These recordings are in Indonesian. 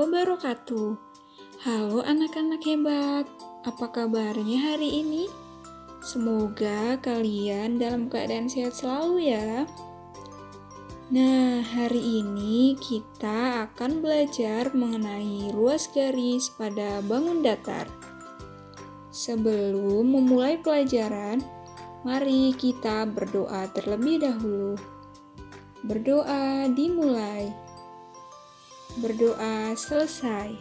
wabarakatuh. Halo anak-anak hebat, apa kabarnya hari ini? Semoga kalian dalam keadaan sehat selalu ya. Nah, hari ini kita akan belajar mengenai ruas garis pada bangun datar. Sebelum memulai pelajaran, mari kita berdoa terlebih dahulu. Berdoa dimulai. Berdoa selesai.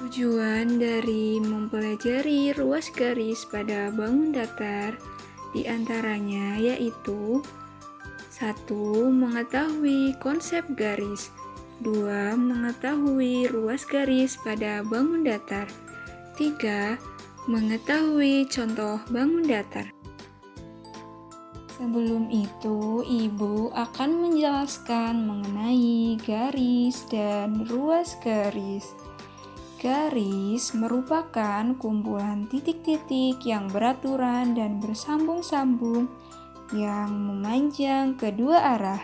Tujuan dari mempelajari ruas garis pada bangun datar diantaranya yaitu 1. Mengetahui konsep garis, 2. Mengetahui ruas garis pada bangun datar, 3. Mengetahui contoh bangun datar. Sebelum itu, Ibu akan menjelaskan mengenai garis dan ruas garis. Garis merupakan kumpulan titik-titik yang beraturan dan bersambung-sambung yang memanjang kedua arah.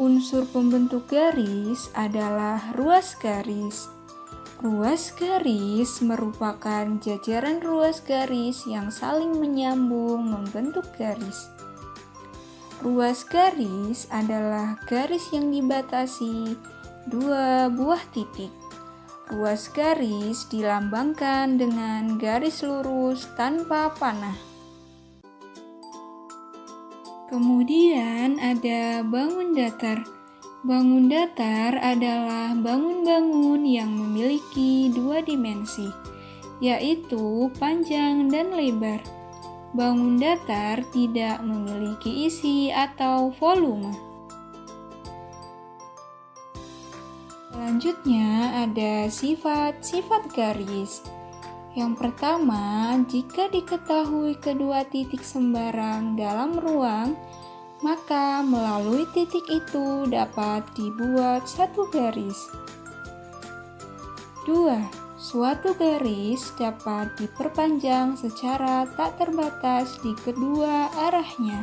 Unsur pembentuk garis adalah ruas garis. Ruas garis merupakan jajaran ruas garis yang saling menyambung membentuk garis. Ruas garis adalah garis yang dibatasi 2 buah titik. Ruas garis dilambangkan dengan garis lurus tanpa panah. Kemudian ada bangun datar. Bangun datar adalah bangun-bangun yang memiliki 2 dimensi, yaitu panjang dan lebar. Bangun datar tidak memiliki isi atau volume. Selanjutnya ada sifat-sifat garis. Yang pertama, jika diketahui kedua titik sembarang dalam ruang, maka melalui titik itu dapat dibuat satu garis. 2. Suatu garis dapat diperpanjang secara tak terbatas di kedua arahnya.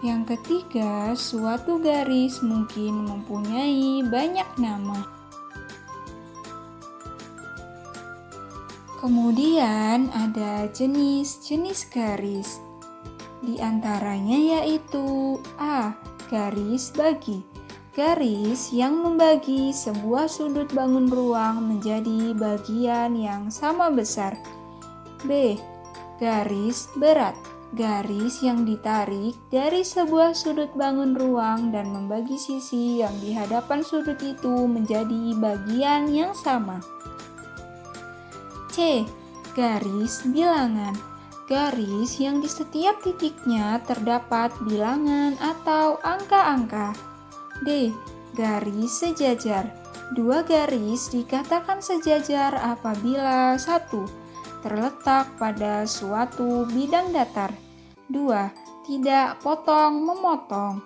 Yang ketiga, suatu garis mungkin mempunyai banyak nama. Kemudian ada jenis-jenis garis. Di antaranya yaitu A. Garis bagi. Garis yang membagi sebuah sudut bangun ruang menjadi bagian yang sama besar. B. Garis berat. Garis yang ditarik dari sebuah sudut bangun ruang dan membagi sisi yang di hadapan sudut itu menjadi bagian yang sama. C. Garis bilangan. Garis yang di setiap titiknya terdapat bilangan atau angka-angka. D. Garis sejajar. 2 garis dikatakan sejajar apabila 1. Terletak pada suatu bidang datar. 2. Tidak potong-memotong.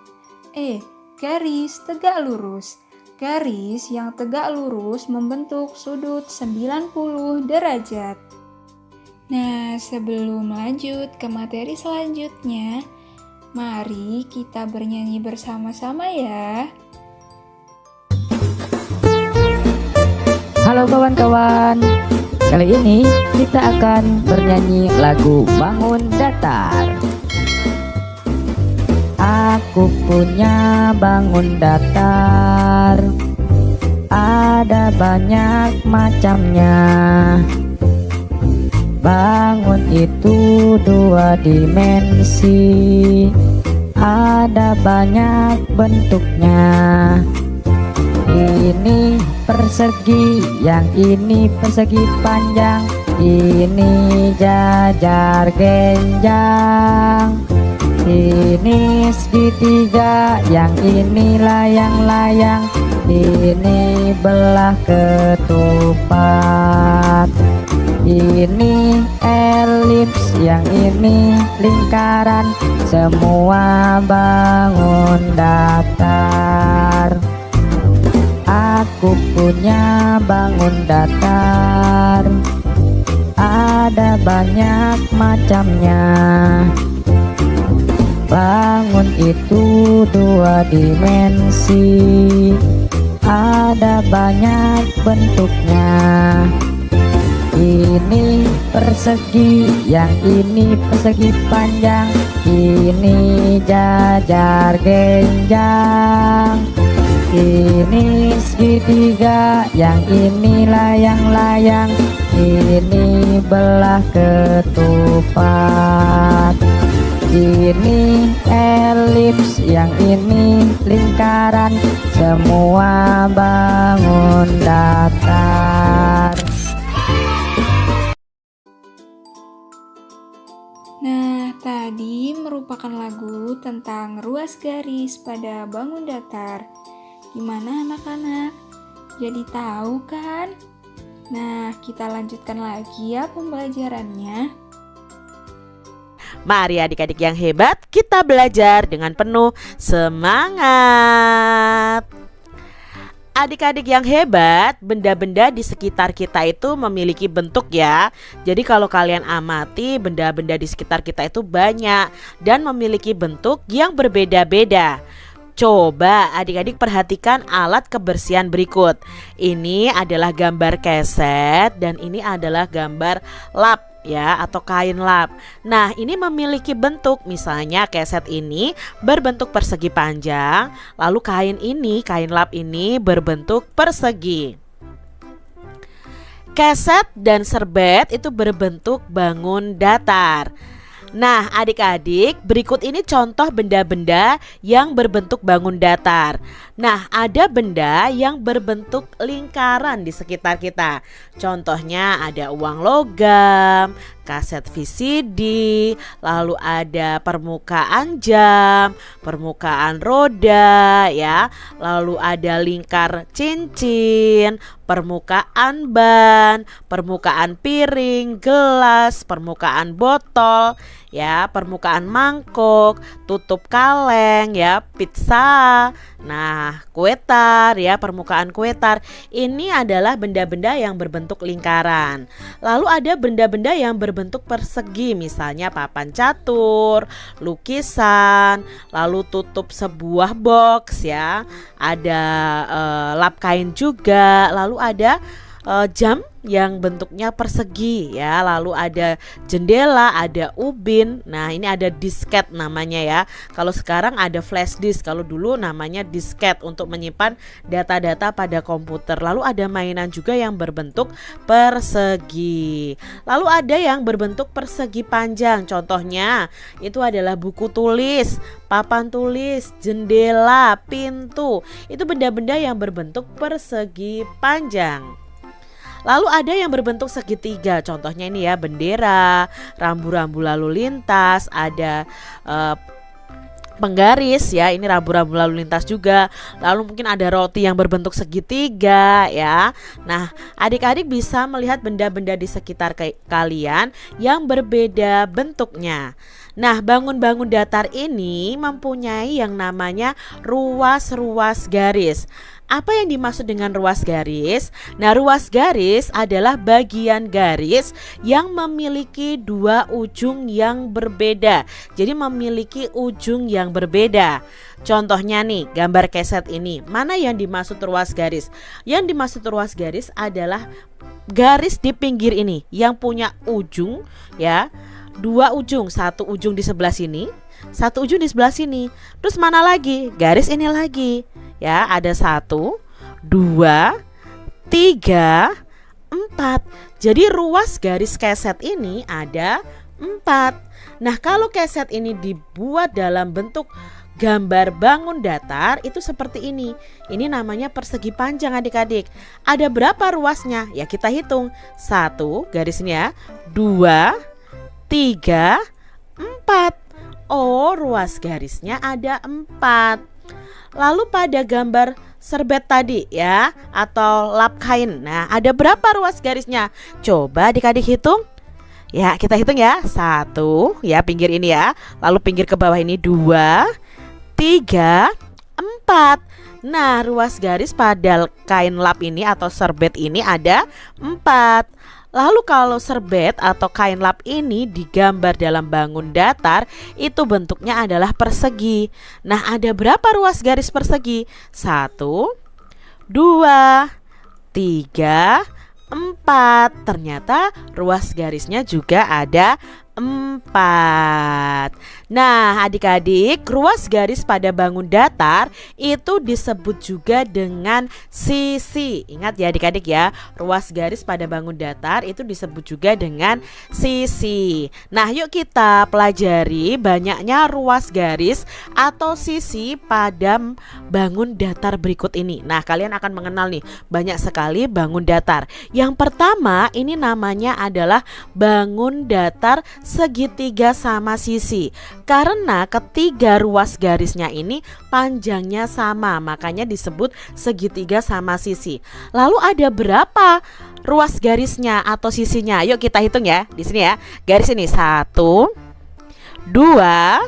E. Garis tegak lurus. Garis yang tegak lurus membentuk sudut 90 derajat. Nah, sebelum lanjut ke materi selanjutnya, mari kita bernyanyi bersama-sama ya. Halo kawan-kawan, kali ini kita akan bernyanyi lagu Bangun Datar. Aku punya bangun datar, ada banyak macamnya. Bangun itu 2 dimensi, ada banyak bentuknya. Ini persegi, yang ini persegi panjang, ini jajar genjang. Ini segitiga, yang ini layang-layang, ini belah ketupat. Ini elips, yang ini lingkaran, semua bangun datar. Aku punya bangun datar, ada banyak macamnya. Bangun itu dua dimensi, ada banyak bentuknya. Ini persegi, yang ini persegi panjang, ini jajar genjang. Ini segitiga, yang ini layang-layang, ini belah ketupat. Ini elips, yang ini lingkaran, semua bangun datar. Nah, tadi merupakan lagu tentang ruas garis pada bangun datar. Gimana anak-anak? Jadi tahu kan? Nah, kita lanjutkan lagi ya pembelajarannya. Mari adik-adik yang hebat, kita belajar dengan penuh semangat. Adik-adik yang hebat, benda-benda di sekitar kita itu memiliki bentuk ya. Jadi kalau kalian amati, benda-benda di sekitar kita itu banyak dan memiliki bentuk yang berbeda-beda. Coba adik-adik perhatikan alat kebersihan berikut. Ini adalah gambar keset dan ini adalah gambar lap ya, atau kain lap. Nah, ini memiliki bentuk, misalnya keset ini berbentuk persegi panjang, lalu kain lap ini berbentuk persegi. Keset dan serbet itu berbentuk bangun datar. Nah, adik-adik, berikut ini contoh benda-benda yang berbentuk bangun datar. Nah, ada benda yang berbentuk lingkaran di sekitar kita. Contohnya ada uang logam, kaset VCD, lalu ada permukaan jam, permukaan roda ya, lalu ada lingkar cincin, permukaan ban, permukaan piring, gelas, permukaan botol ya, permukaan mangkok, tutup kaleng ya, pizza. Nah, kue tar ya, permukaan kue tar. Ini adalah benda-benda yang berbentuk lingkaran. Lalu ada benda-benda yang berbentuk persegi, misalnya papan catur, lukisan, lalu tutup sebuah box ya. Ada lap kain juga, lalu ada jam yang bentuknya persegi ya, lalu ada jendela, ada ubin. Nah, ini ada disket namanya ya. Kalau sekarang ada flash disk, kalau dulu namanya disket untuk menyimpan data-data pada komputer. Lalu ada mainan juga yang berbentuk persegi. Lalu ada yang berbentuk persegi panjang. Contohnya itu adalah buku tulis, papan tulis, jendela, pintu. Itu benda-benda yang berbentuk persegi panjang. Lalu ada yang berbentuk segitiga, contohnya ini ya, bendera, rambu-rambu lalu lintas, ada penggaris ya, ini rambu-rambu lalu lintas juga. Lalu mungkin ada roti yang berbentuk segitiga ya. Nah, adik-adik bisa melihat benda-benda di sekitar kalian yang berbeda bentuknya. Nah, bangun-bangun datar ini mempunyai yang namanya ruas-ruas garis. Apa yang dimaksud dengan ruas garis? Nah, ruas garis adalah bagian garis yang memiliki dua ujung yang berbeda. Jadi memiliki ujung yang berbeda. Contohnya nih, gambar keset ini. Mana yang dimaksud ruas garis? Yang dimaksud ruas garis adalah garis di pinggir ini yang punya ujung ya, dua ujung, satu ujung di sebelah sini, satu ujung di sebelah sini. Terus mana lagi? Garis ini lagi. Ya, ada 1, 2, 3, 4. Jadi ruas garis keset ini ada 4. Nah, kalau keset ini dibuat dalam bentuk gambar bangun datar itu seperti ini. Ini namanya persegi panjang adik-adik. Ada berapa ruasnya? Ya, kita hitung. 1 garis ini ya, 2, 3, 4. Oh, ruas garisnya ada 4. Lalu pada gambar serbet tadi ya, atau lap kain. Nah, ada berapa ruas garisnya? Coba adik-adik hitung. Ya, kita hitung ya. 1 ya, pinggir ini ya. Lalu pinggir ke bawah ini 2, 3, 4. Nah, ruas garis pada kain lap ini atau serbet ini ada 4. Lalu kalau serbet atau kain lap ini digambar dalam bangun datar, itu bentuknya adalah persegi. Nah, ada berapa ruas garis persegi? 1, 2, 3, 4. Ternyata ruas garisnya juga ada 4. Nah, adik-adik, ruas garis pada bangun datar itu disebut juga dengan sisi. Ingat ya adik-adik ya, ruas garis pada bangun datar itu disebut juga dengan sisi. Nah, yuk kita pelajari banyaknya ruas garis atau sisi pada bangun datar berikut ini. Nah, kalian akan mengenal nih, banyak sekali bangun datar. Yang pertama ini namanya adalah bangun datar segitiga sama sisi. Karena ketiga ruas garisnya ini panjangnya sama, makanya disebut segitiga sama sisi. Lalu ada berapa ruas garisnya atau sisinya? Yuk kita hitung ya. Di sini ya. Garis ini 1, 2,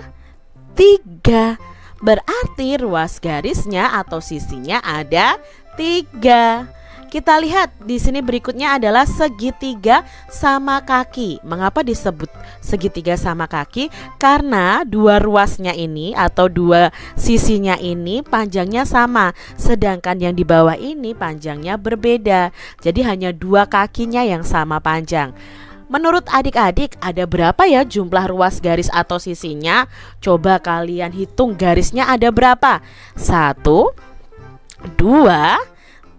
3. Berarti ruas garisnya atau sisinya ada 3. Kita lihat di sini berikutnya adalah segitiga sama kaki. Mengapa disebut segitiga sama kaki? Karena dua ruasnya ini atau dua sisinya ini panjangnya sama, sedangkan yang di bawah ini panjangnya berbeda. Jadi hanya dua kakinya yang sama panjang. Menurut adik-adik ada berapa ya jumlah ruas garis atau sisinya? Coba kalian hitung garisnya ada berapa? 1, 2,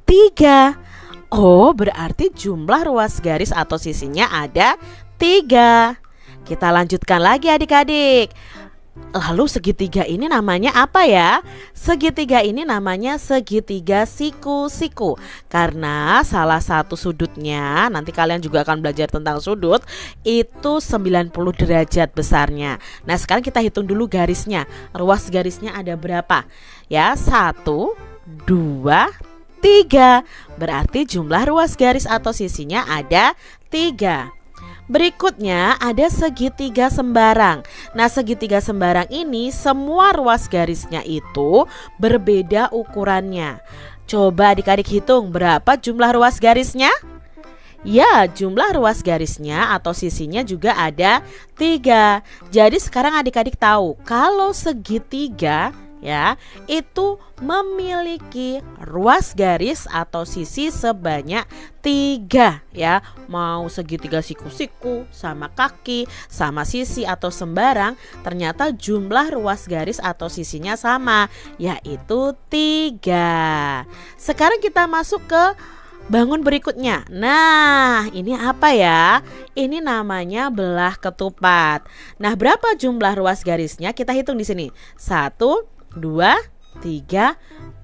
3. Oh, berarti jumlah ruas garis atau sisinya ada 3. Kita lanjutkan lagi adik-adik. Lalu segitiga ini namanya apa ya? Segitiga ini namanya segitiga siku-siku. Karena salah satu sudutnya, nanti kalian juga akan belajar tentang sudut, itu 90 derajat besarnya. Nah, sekarang kita hitung dulu garisnya. Ruas garisnya ada berapa? Ya, 1, 2, 3. Berarti jumlah ruas garis atau sisinya ada 3. Berikutnya ada segitiga sembarang. Nah, segitiga sembarang ini semua ruas garisnya itu berbeda ukurannya. Coba adik-adik hitung berapa jumlah ruas garisnya? Ya, jumlah ruas garisnya atau sisinya juga ada 3. Jadi sekarang adik-adik tahu kalau segitiga ya itu memiliki ruas garis atau sisi sebanyak 3 ya. Mau segitiga siku-siku sama kaki sama sisi atau sembarang, ternyata jumlah ruas garis atau sisinya sama, yaitu 3. Sekarang kita masuk ke bangun berikutnya. Nah, ini apa ya? Ini namanya belah ketupat. Nah, berapa jumlah ruas garisnya? Kita hitung di sini. 1, 2, 3,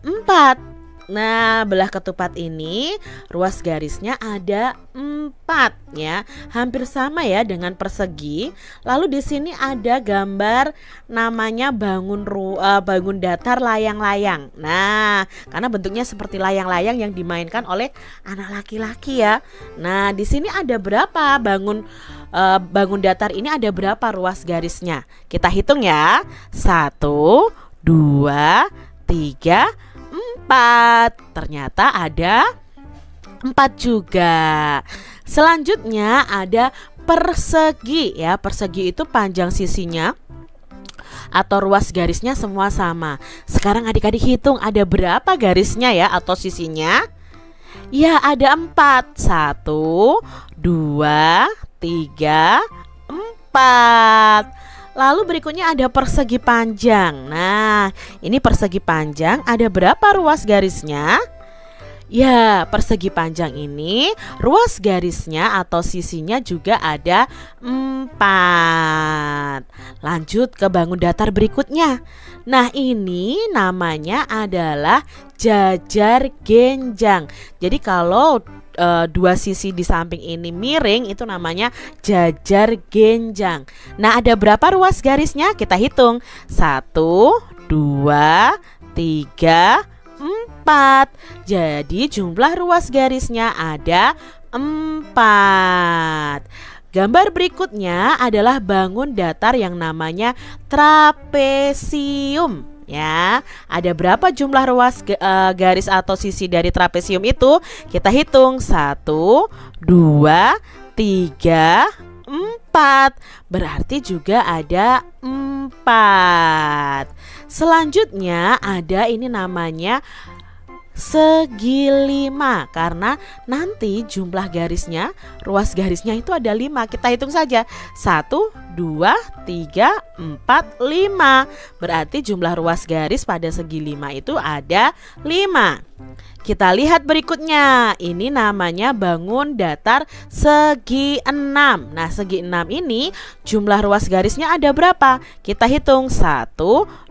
4. Nah, belah ketupat ini ruas garisnya ada 4 ya. Hampir sama ya dengan persegi. Lalu di sini ada gambar namanya bangun datar layang-layang. Nah, karena bentuknya seperti layang-layang yang dimainkan oleh anak laki-laki ya. Nah, di sini ada berapa bangun datar ini ada berapa ruas garisnya? Kita hitung ya. 1, 2, 3, 4. Ternyata ada 4 juga. Selanjutnya ada persegi ya. Persegi itu panjang sisinya atau ruas garisnya semua sama. Sekarang adik-adik hitung ada berapa garisnya ya atau sisinya? Ya, ada 4. 1, 2, 3, 4. Lalu berikutnya ada persegi panjang. Nah, ini persegi panjang ada berapa ruas garisnya? Ya, persegi panjang ini ruas garisnya atau sisinya juga ada 4. Lanjut ke bangun datar berikutnya. Nah, ini namanya adalah jajar genjang. Jadi kalau dua sisi di samping ini miring, itu namanya jajar genjang. Nah, ada berapa ruas garisnya? Kita hitung. 1, 2, 3, 4. Jadi jumlah ruas garisnya ada 4. Gambar berikutnya adalah bangun datar yang namanya trapesium Ya, ada berapa jumlah ruas garis atau sisi dari trapesium itu? Kita hitung. 1, 2, 3, 4. Berarti juga ada 4. Selanjutnya ada ini namanya segi 5, karena nanti jumlah garisnya, ruas garisnya itu ada 5. Kita hitung saja. 1, 2, 3, 4, 5. Berarti jumlah ruas garis pada segi 5 itu ada 5. Kita lihat berikutnya. Ini namanya bangun datar segi 6. Nah, segi 6 ini jumlah ruas garisnya ada berapa? Kita hitung. 1,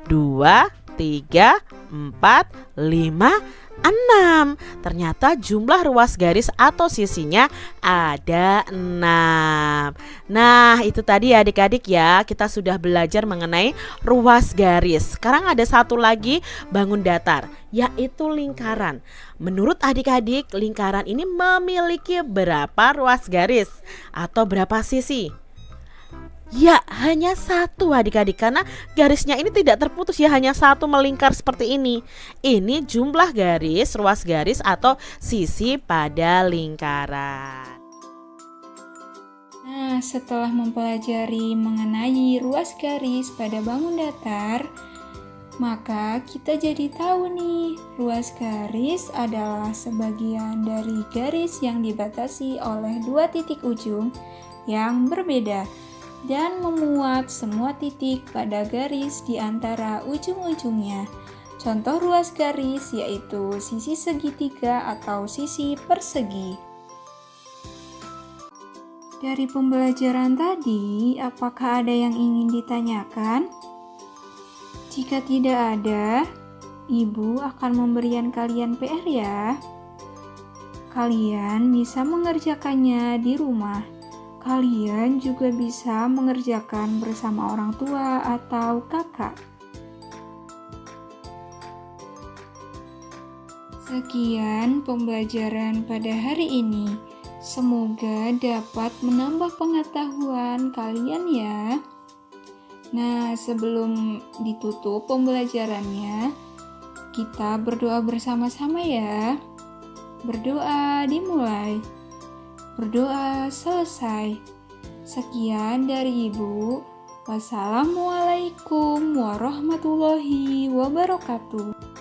2, 3, 4, 5, 6. Ternyata jumlah ruas garis atau sisinya ada 6. Nah, itu tadi ya adik-adik ya, kita sudah belajar mengenai ruas garis. Sekarang ada satu lagi bangun datar, yaitu lingkaran. Menurut adik-adik, lingkaran ini memiliki berapa ruas garis atau berapa sisi? Ya, hanya satu adik-adik, karena garisnya ini tidak terputus ya, hanya satu melingkar seperti ini. Ini jumlah garis, ruas garis atau sisi pada lingkaran. Nah, setelah mempelajari mengenai ruas garis pada bangun datar, maka kita jadi tahu nih, ruas garis adalah sebagian dari garis yang dibatasi oleh dua titik ujung yang berbeda dan memuat semua titik pada garis di antara ujung-ujungnya. Contoh ruas garis yaitu sisi segitiga atau sisi persegi. Dari pembelajaran tadi, apakah ada yang ingin ditanyakan? Jika tidak ada, Ibu akan memberikan kalian PR ya. Kalian bisa mengerjakannya di rumah. Kalian juga bisa mengerjakan bersama orang tua atau kakak. Sekian pembelajaran pada hari ini. Semoga dapat menambah pengetahuan kalian ya. Nah, sebelum ditutup pembelajarannya, kita berdoa bersama-sama ya. Berdoa dimulai. Berdoa selesai. Sekian dari Ibu. Wassalamualaikum warahmatullahi wabarakatuh.